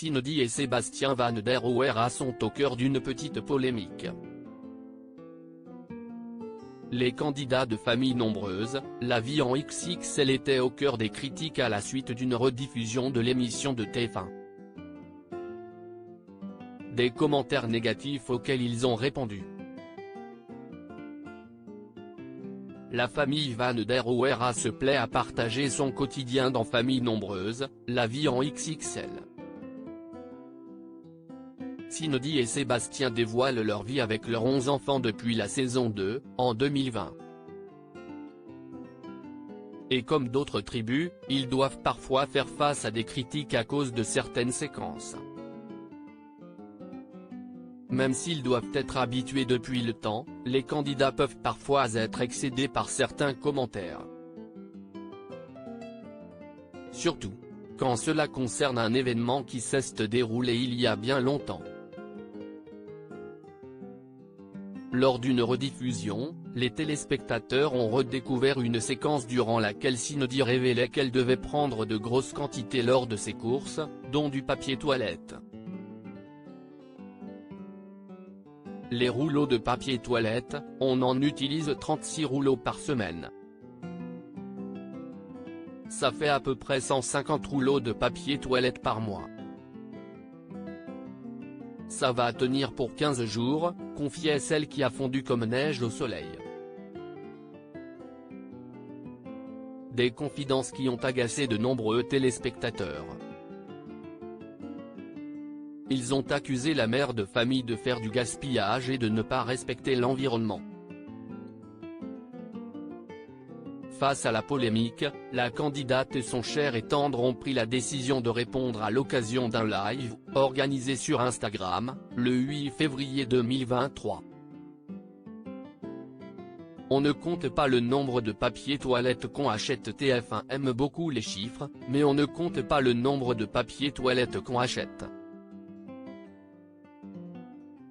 Cindy et Sébastien Van der Ouwera sont au cœur d'une petite polémique. Les candidats de familles nombreuses, la vie en XXL était au cœur des critiques à la suite d'une rediffusion de l'émission de TF1. Des commentaires négatifs auxquels ils ont répondu. La famille Van der Ouwera se plaît à partager son quotidien dans Famille nombreuse, la vie en XXL. Cindy et Sébastien dévoilent leur vie avec leurs 11 enfants depuis la saison 2, en 2020. Et comme d'autres tribus, ils doivent parfois faire face à des critiques à cause de certaines séquences. Même s'ils doivent être habitués depuis le temps, les candidats peuvent parfois être excédés par certains commentaires. Surtout, quand cela concerne un événement qui s'est déroulé il y a bien longtemps. Lors d'une rediffusion, les téléspectateurs ont redécouvert une séquence durant laquelle Cindy révélait qu'elle devait prendre de grosses quantités lors de ses courses, dont du papier toilette. Les rouleaux de papier toilette, on en utilise 36 rouleaux par semaine. Ça fait à peu près 150 rouleaux de papier toilette par mois. Ça va tenir pour 15 jours, confiait celle qui a fondu comme neige au soleil. Des confidences qui ont agacé de nombreux téléspectateurs. Ils ont accusé la mère de famille de faire du gaspillage et de ne pas respecter l'environnement. Face à la polémique, la candidate et son cher et tendre ont pris la décision de répondre à l'occasion d'un live, organisé sur Instagram, le 8 février 2023. On ne compte pas le nombre de papier toilette qu'on achète. TF1 aime beaucoup les chiffres, mais on ne compte pas le nombre de papier toilette qu'on achète.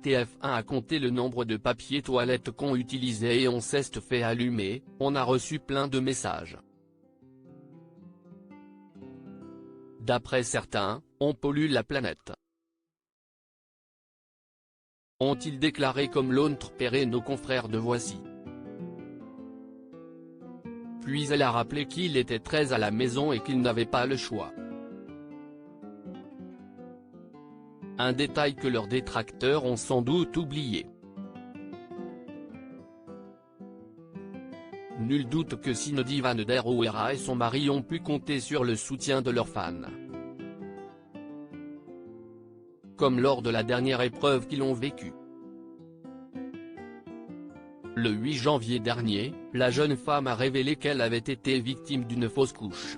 TF1 a compté le nombre de papier toilette qu'on utilisait et on s'est fait allumer, on a reçu plein de messages. D'après certains, on pollue la planète. Ont-ils déclaré comme l'autre Perret nos confrères de Voici. Puis elle a rappelé qu'il était très à la maison et qu'il n'avait pas le choix. Un détail que leurs détracteurs ont sans doute oublié. Nul doute que Cindy Van der Ouwera et son mari ont pu compter sur le soutien de leurs fans. Comme lors de la dernière épreuve qu'ils ont vécue. Le 8 janvier dernier, la jeune femme a révélé qu'elle avait été victime d'une fausse couche.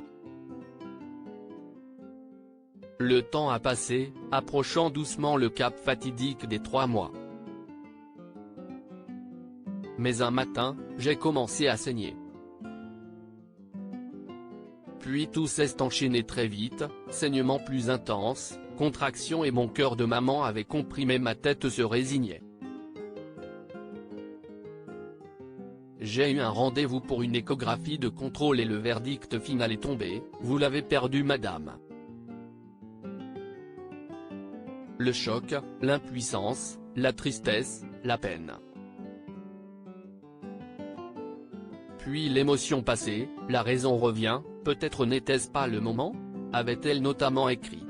Le temps a passé, approchant doucement le cap fatidique des 3 mois. Mais un matin, j'ai commencé à saigner. Puis tout s'est enchaîné très vite, saignement plus intense, contraction et mon cœur de maman avait comprimé, ma tête se résignait. J'ai eu un rendez-vous pour une échographie de contrôle et le verdict final est tombé, vous l'avez perdu madame. Le choc, l'impuissance, la tristesse, la peine. Puis l'émotion passée, la raison revient, peut-être n'était-ce pas le moment, avait-elle notamment écrit.